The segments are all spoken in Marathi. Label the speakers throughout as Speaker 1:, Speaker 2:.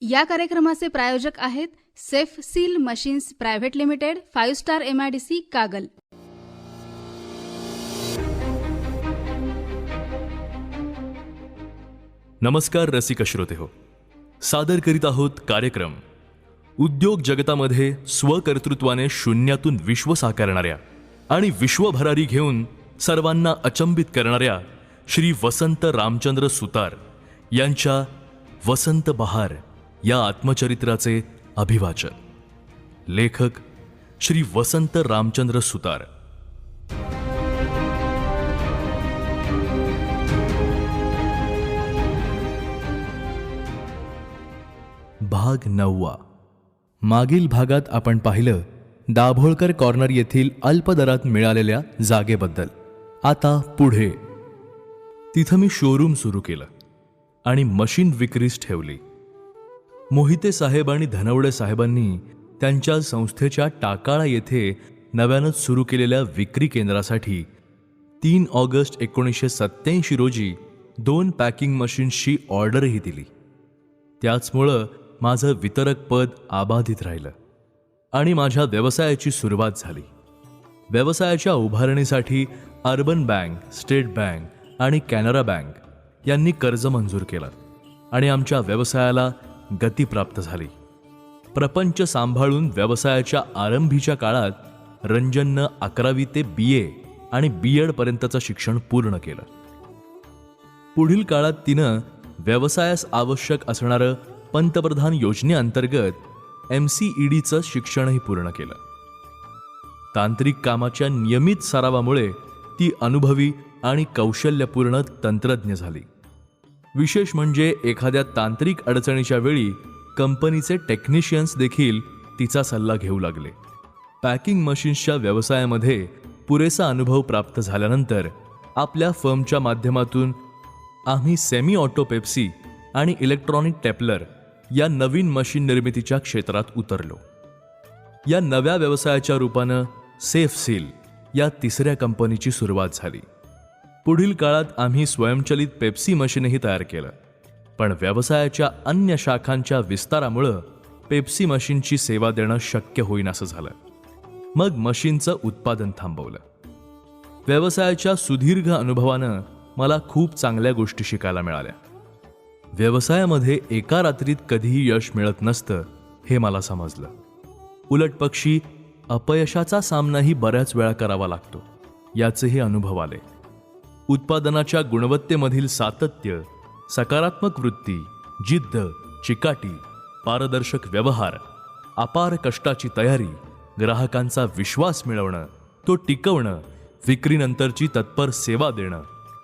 Speaker 1: या कार्यक्रमाचे प्रायोजक आहेत safe seal machines private limited, 5 star MIDC, Kagal.
Speaker 2: नमस्कार रसिक श्रोते हो, सादर करीत आहोत कार्यक्रम उद्योग जगतामध्ये स्वकर्तृत्वाने शून्यातून विश्व साकारणाऱ्या आणि विश्वभरारी घेऊन सर्वांना अचंबित करणाऱ्या श्री वसंत रामचंद्र सुतार यांच्या वसंत बहार या आत्मचरित्राचे अभिवाचन. लेखक श्री वसंत रामचंद्र सुतार. भाग 9. मागील भागात आपण पाहिलं दाभोळकर कॉर्नर येथील अल्प दरात मिळालेल्या जागेबद्दल. आता पुढे. तिथं मी शोरूम सुरू केलं आणि मशीन विक्रीस ठेवली. मोहिते साहेब आणि धनवडे साहेबांनी त्यांच्या संस्थेच्या टाकाळा येथे नव्यानंच सुरू केलेल्या विक्री केंद्रासाठी 3 ऑगस्ट 1987 रोजी 2 पॅकिंग मशीन्सची ऑर्डरही दिली. त्याचमुळं माझं वितरक पद आबाधित राहिलं आणि माझ्या व्यवसायाची सुरुवात झाली. व्यवसायाच्या उभारणीसाठी अर्बन बँक, स्टेट बँक आणि कॅनरा बँक यांनी कर्ज मंजूर केलं आणि आमच्या व्यवसायाला गती प्राप्त झाली. प्रपंच सांभाळून व्यवसायाच्या आरंभीच्या काळात रंजननं 11वी ते BA आणि B.Ed पर्यंतचं शिक्षण पूर्ण केलं. पुढील काळात तिनं व्यवसायास आवश्यक असणारं पंतप्रधान योजनेअंतर्गत MCEDचं शिक्षणही पूर्ण केलं. तांत्रिक कामाच्या नियमित सरावामुळे ती अनुभवी आणि कौशल्यपूर्ण तंत्रज्ञ झाली. विशेष म्हणजे एखाद्या तांत्रिक अडचणीच्या वेळी कंपनीचे टेक्निशियन्स देखील तिचा सल्ला घेऊ लागले. पॅकिंग मशीन्सच्या व्यवसायामध्ये पुरेसा अनुभव प्राप्त झाल्यानंतर आपल्या फर्मच्या माध्यमातून आम्ही सेमी ऑटो पेप्सी आणि इलेक्ट्रॉनिक टेपलर या नवीन मशीन निर्मितीच्या क्षेत्रात उतरलो. या नव्या व्यवसायाच्या रूपानं सेफ सील या 3ऱ्या कंपनीची सुरुवात झाली. पुढील काळात आम्ही स्वयंचलित पेप्सी मशीनही तयार केलं, पण व्यवसायाच्या अन्य शाखांच्या विस्तारामुळं पेप्सी मशीनची सेवा देणं शक्य होईनासं झालं. मग मशीनचं उत्पादन थांबवलं. व्यवसायाच्या सुदीर्घ अनुभवानं मला खूप चांगल्या गोष्टी शिकायला मिळाल्या. व्यवसायामध्ये एका रात्रीत कधीही यश मिळत नसतं हे मला समजलं. उलटपक्षी अपयशाचा सामनाही बऱ्याच वेळा करावा लागतो याचेही अनुभव आले. उत्पादनाच्या गुणवत्तेमधील सातत्य, सकारात्मक वृत्ती, जिद्द, चिकाटी, पारदर्शक व्यवहार, अपार कष्टाची तयारी, ग्राहकांचा विश्वास मिळवणं, तो टिकवणं, विक्रीनंतरची तत्पर सेवा देणं,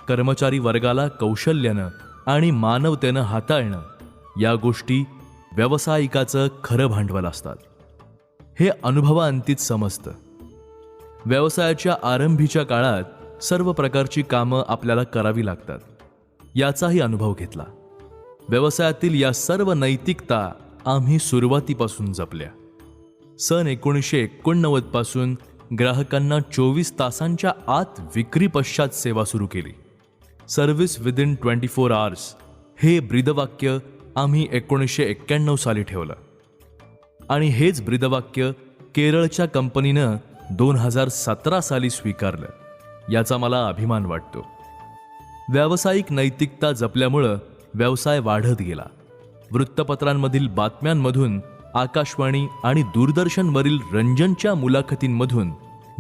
Speaker 2: कर्मचारी वर्गाला कौशल्यानं आणि मानवतेनं हाताळणं, या गोष्टी व्यावसायिकाचं खरं भांडवल असतात. हे अनुभवाअंतीच समजतं. व्यवसायाच्या आरंभीच्या काळात सर्व प्रकारची कामं आपल्याला करावी लागतात याचाही अनुभव घेतला. व्यवसायातील या सर्व नैतिकता आम्ही सुरुवातीपासून जपल्या. सन 1989 पासून ग्राहकांना 24 तासांच्या आत विक्री पश्चात सेवा सुरू केली. सर्व्हिस विदिन 24 आवर्स हे ब्रीदवाक्य आम्ही 1991 साली ठेवलं आणि हेच ब्रीदवाक्य केरळच्या कंपनीनं 2017 साली स्वीकारलं. याचा मला अभिमान वाटतो. व्यावसायिक नैतिकता जपल्यामुळं व्यवसाय वाढत गेला. वृत्तपत्रांमधील बातम्यांमधून, आकाशवाणी आणि दूरदर्शनवरील रंजनच्या मुलाखतींमधून,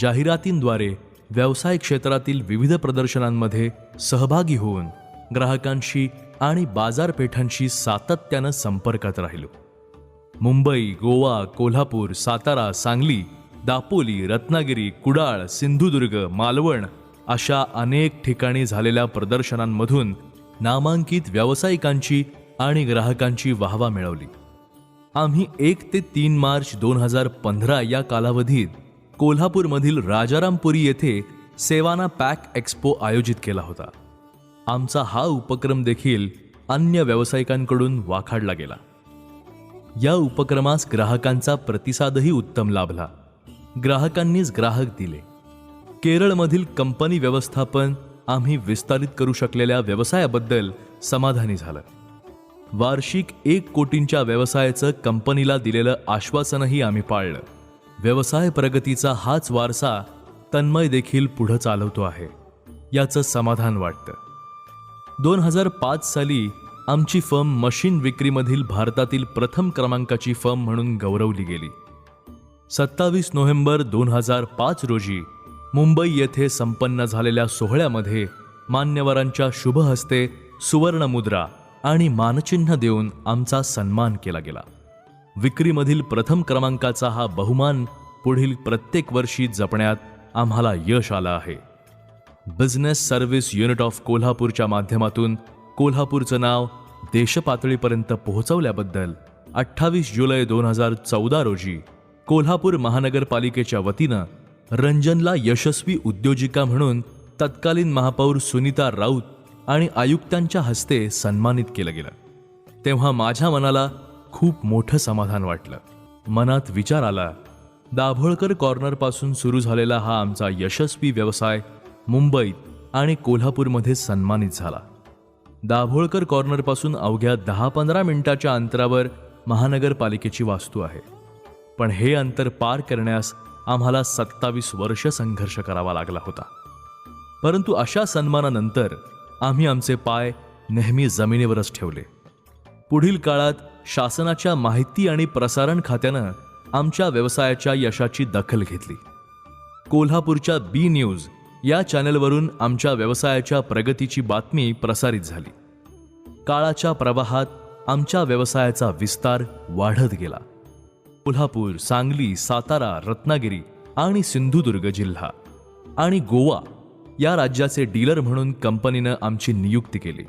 Speaker 2: जाहिरातींद्वारे व्यवसाय क्षेत्रातील विविध प्रदर्शनांमध्ये सहभागी होऊन ग्राहकांशी आणि बाजारपेठांशी सातत्यानं संपर्कात राहिलो. मुंबई, गोवा, कोल्हापूर, सातारा, सांगली, दापोली, रत्नागिरी, कुडाळ, सिंधुदुर्ग, मालवण अशा अनेक ठिकाणी झालेल्या प्रदर्शनांमधून नामांकित व्यावसायिकांची आणि ग्राहकांची वाहवा मिळवली. आम्ही 1 ते 3 मार्च 2015 या कालावधीत कोल्हापूरमधील राजारामपुरी येथे सेवाना पॅक एक्स्पो आयोजित केला होता. आमचा हा उपक्रम देखील अन्य व्यावसायिकांकडून वाखाडला गेला. या उपक्रमास ग्राहकांचा प्रतिसादही उत्तम लाभला. ग्राहकांनीच ग्राहक दिले. केरळमधील कंपनी व्यवस्थापन आम्ही विस्तारित करू शकलेल्या व्यवसायाबद्दल समाधानी झालं. वार्षिक 1 कोटींच्या व्यवसायाचं कंपनीला दिलेलं आश्वासनही आम्ही पाळलं. व्यवसाय प्रगतीचा हाच वारसा तन्मय देखील पुढं चालवतो आहे, याचं समाधान वाटतं. 2005 साली आमची फर्म मशीन विक्रीमधील भारतातील प्रथम क्रमांकाची फर्म म्हणून गौरवली गेली. 27 नोव्हेंबर 2005 रोजी मुंबई येथे संपन्न झालेल्या सोहळ्यामध्ये मान्यवरांच्या शुभ हस्ते सुवर्णमुद्रा आणि मानचिन्ह देऊन आमचा सन्मान केला गेला. विक्रीमधील प्रथम क्रमांकाचा हा बहुमान पुढील प्रत्येक वर्षी जपण्यात आम्हाला यश आलं आहे. बिझनेस सर्व्हिस युनिट ऑफ कोल्हापूरच्या माध्यमातून कोल्हापूरचं नाव देशपातळीपर्यंत पोहोचवल्याबद्दल 28 जुलै 2014 रोजी कोल्हापूर महानगरपालिकेच्या वतीनं रंजनला यशस्वी उद्योजिका म्हणून तत्कालीन महापौर सुनीता राऊत आणि आयुक्तांच्या हस्ते सन्मानित केलं गेलं. तेव्हा माझ्या मनाला खूप मोठं समाधान वाटलं. मनात विचार आला, दाभोळकर कॉर्नरपासून सुरू झालेला हा आमचा यशस्वी व्यवसाय मुंबईत आणि कोल्हापूरमध्ये सन्मानित झाला. दाभोळकर कॉर्नरपासून अवघ्या 10-15 मिनिटाच्या अंतरावर महानगरपालिकेची वास्तू आहे. पण हे अंतर पार करण्यास आम्हाला 27 वर्ष संघर्ष करावा लागला होता. परंतु अशा सन्मानानंतर आम्ही आमचे पाय नेहमी जमिनीवरच ठेवले. पुढील काळात शासनाच्या माहिती आणि प्रसारण खात्यानं आमच्या व्यवसायाच्या यशाची दखल घेतली. कोल्हापूरच्या बी न्यूज या चॅनलवरून आमच्या व्यवसायाच्या प्रगतीची बातमी प्रसारित झाली. काळाच्या प्रवाहात आमच्या व्यवसायाचा विस्तार वाढत गेला. कोल्हापूर, सांगली, सातारा, रत्नागिरी आणि सिंधुदुर्ग जिल्हा आणि गोवा या राज्याचे डीलर म्हणून कंपनीनं आमची नियुक्ती केली.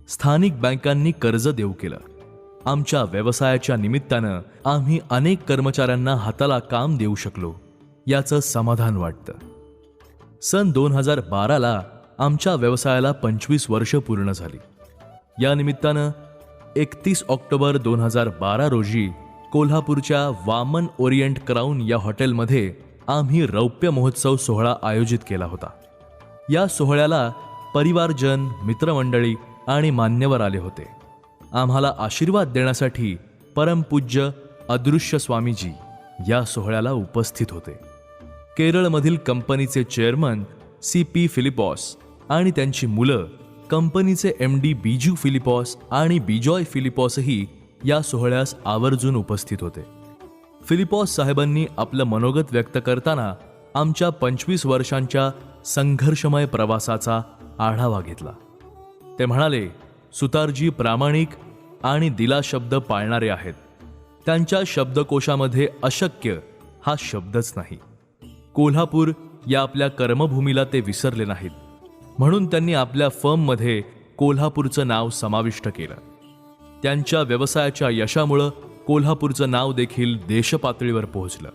Speaker 2: स्थानिक बँकांनी कर्ज देऊ केलं. आमच्या व्यवसायाच्या निमित्तानं आम्ही अनेक कर्मचाऱ्यांना हाताला काम देऊ शकलो, याचं समाधान वाटतं. सन 2012ला आमच्या व्यवसायाला 25 वर्ष पूर्ण झाली. या निमित्तानं 31 ऑक्टोबर 2012 रोजी कोल्हापूरच्या वामन ओरिएंट क्राऊन या हॉटेलमध्ये आम्ही रौप्य महोत्सव सोहळा आयोजित केला होता. या सोहळ्याला परिवारजन, मित्रमंडळी आणि मान्यवर आले होते. आम्हाला आशीर्वाद देण्यासाठी परमपूज्य अदृश्य स्वामीजी या सोहळ्याला उपस्थित होते. केरळमधील कंपनीचे चेअरमन CP फिलिपॉस आणि त्यांची मुलं, कंपनीचे MD बिजू फिलिपॉस आणि बिजॉय फिलिपॉसही या सोहळ्यास आवर्जून उपस्थित होते. फिलिपॉस साहेबांनी आपलं मनोगत व्यक्त करताना आमच्या 25 वर्षांच्या संघर्षमय प्रवासाचा आढावा घेतला. ते म्हणाले, सुतारजी प्रामाणिक आणि दिला शब्द पाळणारे आहेत. त्यांच्या शब्दकोशामध्ये अशक्य हा शब्दच नाही. कोल्हापूर या आपल्या कर्मभूमीला ते विसरले नाहीत, म्हणून त्यांनी आपल्या फर्ममध्ये कोल्हापूरचं नाव समाविष्ट केलं. त्यांच्या व्यवसायाच्या यशामुळं कोल्हापूरचं नाव देखील देशपातळीवर पोहोचलं.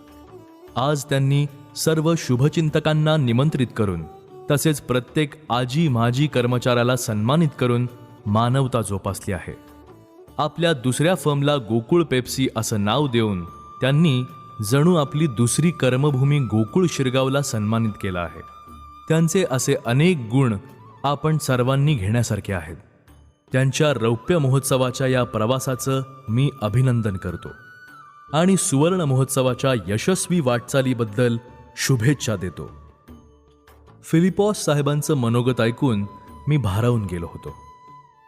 Speaker 2: आज त्यांनी सर्व शुभचिंतकांना निमंत्रित करून तसेच प्रत्येक आजी माजी कर्मचाऱ्याला सन्मानित करून मानवता जोपासली आहे. आपल्या दुसऱ्या फर्मला गोकुळ पेप्सी असं नाव देऊन त्यांनी जणू आपली दुसरी कर्मभूमी गोकुळ शिरगावला सन्मानित केलं आहे. त्यांचे असे अनेक गुण आपण सर्वांनी घेण्यासारखे आहेत. त्यांच्या रौप्य महोत्सवाच्या या प्रवासाचं मी अभिनंदन करतो आणि सुवर्ण महोत्सवाच्या यशस्वी वाटचालीबद्दल शुभेच्छा देतो. फिलिपॉस साहेबांचं मनोगत ऐकून मी भारावून गेलो होतो,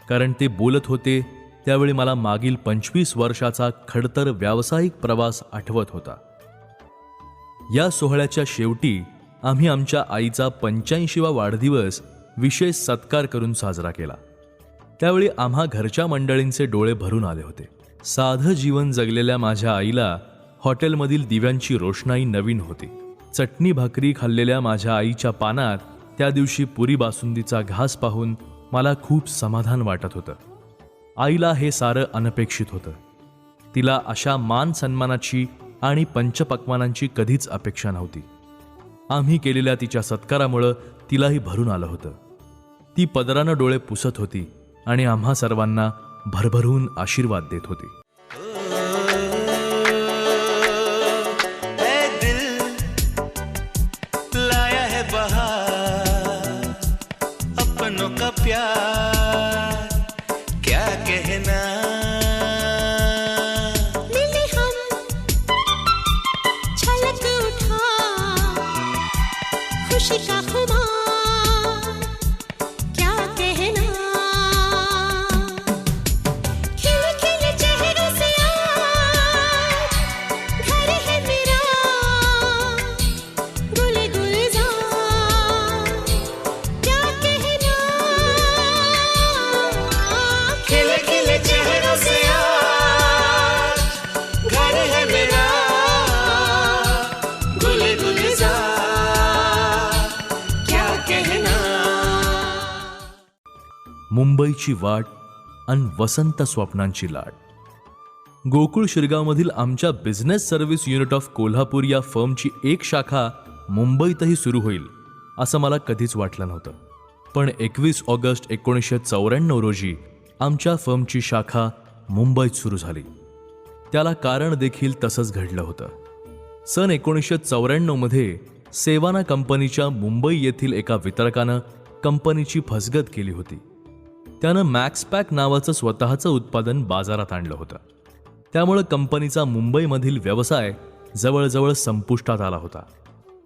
Speaker 2: कारण ते बोलत होते त्यावेळी मला मागील 25 वर्षाचा खडतर व्यावसायिक प्रवास आठवत होता. या सोहळ्याच्या शेवटी आम्ही आमच्या आईचा 85वा वाढदिवस विशेष सत्कार करून साजरा केला. त्यावेळी आम्हा घरच्या मंडळींचे डोळे भरून आले होते. साधं जीवन जगलेल्या माझ्या आईला हॉटेलमधील दिव्यांची रोषणाई नवीन होती. चटणी भाकरी खाल्लेल्या माझ्या आईच्या पानात त्या दिवशी पुरी बासुंदीचा घास पाहून मला खूप समाधान वाटत होतं. आईला हे सारं अनपेक्षित होतं. तिला अशा मान सन्मानाची आणि पंचपक्वानांची कधीच अपेक्षा नव्हती. आम्ही केलेल्या तिच्या सत्कारामुळं तिलाही भरून आलं होतं. ती पदरानं डोळे पुसत होती आणि आम्हा सर्वांना भरभरून आशीर्वाद देत होती.
Speaker 3: अपनों का प्यार क्या कहना.
Speaker 2: मुंबईची वाट आणि वसंत स्वप्नांची लाट. गोकुळ शिरगावमधील आमच्या business service unit of Kolhapur या फर्मची एक शाखा मुंबईतही सुरू होईल असं मला कधीच वाटलं नव्हतं. पण 21 ऑगस्ट 1994 रोजी आमच्या फर्मची शाखा मुंबईत सुरू झाली. त्याला कारण देखील तसंच घडलं होतं. सन 1994 मध्ये सेवाना कंपनीच्या मुंबई येथील एका वितरकानं कंपनीची फसगत केली होती. त्यानं मॅक्सपॅक नावाचं स्वतःचं उत्पादन बाजारात आणलं होतं. त्यामुळं कंपनीचा मुंबईमधील व्यवसाय जवळजवळ संपुष्टात आला होता.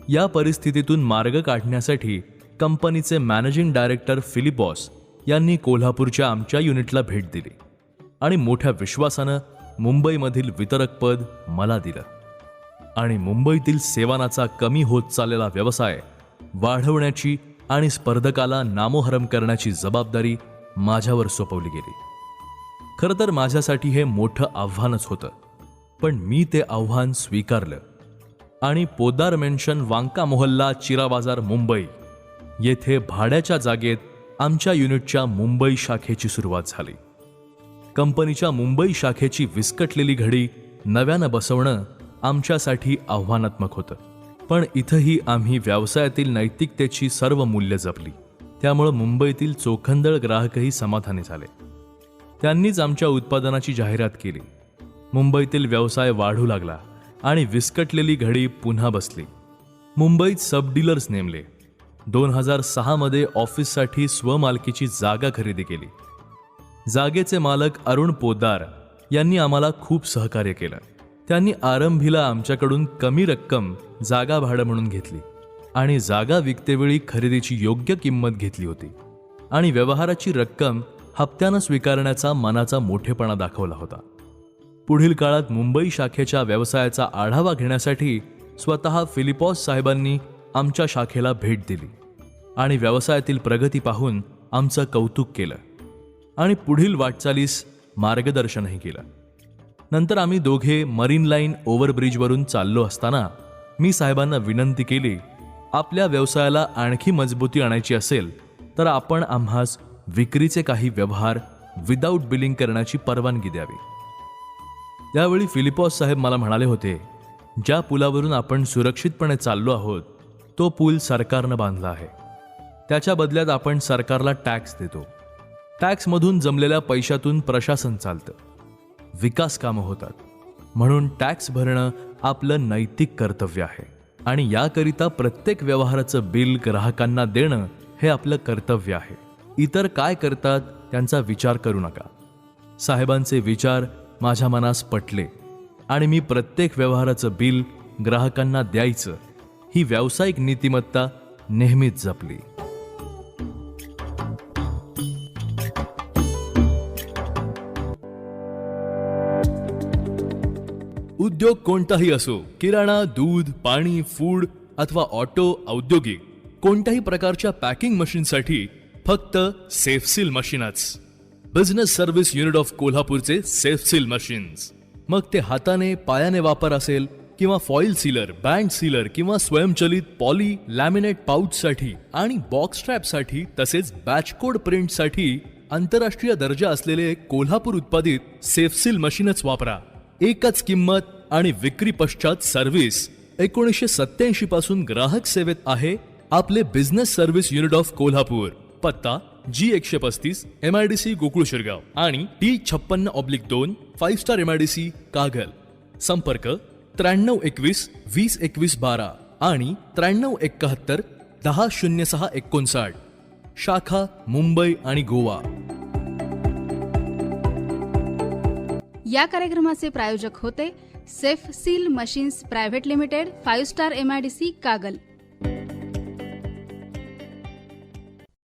Speaker 2: या परिस्थितीतून मार्ग काढण्यासाठी कंपनीचे मॅनेजिंग डायरेक्टर फिलिपॉस यांनी कोल्हापूरच्या आमच्या युनिटला भेट दिली आणि मोठ्या विश्वासानं मुंबईमधील वितरकपद मला दिलं आणि मुंबईतील सेवानाचा कमी होत चाललेला व्यवसाय वाढवण्याची आणि स्पर्धकाला नामोहरम करण्याची जबाबदारी माझ्यावर सोपवली गेली. खरं तर माझ्यासाठी हे मोठं आव्हानच होतं, पण मी ते आव्हान स्वीकारलं आणि पोद्दार मेन्शन, वांका मोहल्ला, चिरा बाजार, मुंबई येथे भाड्याच्या जागेत आमच्या युनिटच्या मुंबई शाखेची सुरुवात झाली. कंपनीच्या मुंबई शाखेची विस्कटलेली घडी नव्यानं बसवणं आमच्यासाठी आव्हानात्मक होतं, पण इथंही आम्ही व्यवसायातील नैतिकतेची सर्व मूल्य जपली. त्यामुळं मुंबईतील चोखंदळ ग्राहकही समाधानी झाले. त्यांनीच आमच्या उत्पादनाची जाहिरात केली. मुंबईतील व्यवसाय वाढू लागला आणि विस्कटलेली घडी पुन्हा बसली. मुंबईत सब डीलर्स नेमले. 2006 मध्ये ऑफिससाठी स्वमालकीची जागा खरेदी केली. जागेचे मालक अरुण पोद्दार यांनी आम्हाला खूप सहकार्य केलं. त्यांनी आरंभीला आमच्याकडून कमी रक्कम जागा भाडं म्हणून घेतली आणि जागा विकतेवेळी खरेदीची योग्य किंमत घेतली होती आणि व्यवहाराची रक्कम हप्त्यानं स्वीकारण्याचा मनाचा मोठेपणा दाखवला होता. पुढील काळात मुंबई शाखेच्या व्यवसायाचा आढावा घेण्यासाठी स्वतः फिलिपॉस साहेबांनी आमच्या शाखेला भेट दिली आणि व्यवसायातील प्रगती पाहून आमचं कौतुक केलं आणि पुढील वाटचालीस मार्गदर्शनही केलं. नंतर आम्ही दोघे मरीन लाईन ओव्हरब्रिजवरून चाललो असताना मी साहेबांना विनंती केली, आपल्या व्यवसायाला आणखी मजबूती आणायची असेल तर आपण आम्हास विक्रीचे काही व्यवहार विदाऊट बिलिंग करण्याची परवानगी द्यावी. यावेळी फिलिपॉस साहेब मला म्हणाले होते, ज्या पुलावरून आपण सुरक्षितपणे चाललो आहोत तो पूल सरकारनं बांधला आहे. त्याच्या बदल्यात आपण सरकारला टॅक्स देतो. टॅक्समधून जमलेल्या पैशातून प्रशासन चालतं, विकास कामं होतात. म्हणून टॅक्स भरणं आपलं नैतिक कर्तव्य आहे आणि याकरिता प्रत्येक व्यवहाराचं बिल ग्राहकांना देणं हे आपलं कर्तव्य आहे. इतर काय करतात त्यांचा विचार करू नका. साहेबांचे विचार माझ्या मनास पटले आणि मी प्रत्येक व्यवहाराचं बिल ग्राहकांना द्यायचं ही व्यावसायिक नीतिमत्ता नेहमीच जपली. उद्योग कोणताही असो, किराणा, दूध, पाणी, फूड अथवा ऑटो, औद्योगिक कोणत्याही प्रकारच्या पॅकिंग मशीनसाठी फक्त सेफसील मशीनच. बिझनेस सर्व्हिस युनिट ऑफ कोल्हापूरचे सेफसील मशीन्स, मग ते हाताने पायाने वापर असेल किंवा फॉईल सीलर, बँड सीलर किंवा स्वयंचलित पॉली लॅमिनेट पाऊचसाठी आणि बॉक्स स्ट्रॅपसाठी तसेच बॅच कोड प्रिंटसाठी आंतरराष्ट्रीय दर्जा असलेले कोल्हापूर उत्पादित सेफसील मशीनच वापरा. एकच किंमत आणि विक्री पश्चात सर्व्हिस. 1987 पासून ग्राहक सेवेत आहे आपले business service unit of Kolhapur. पत्ता G135 MIDC गोकुळ शिरगाव आणि T56/2 5 स्टार MIDC कागल. संपर्क 9321 2021 12 आणि 9371 100659. शाखा मुंबई आणि गोवा.
Speaker 1: या कार्यक्रमाचे प्रायोजक होते safe seal machines private limited, 5 star MIDC Kagal.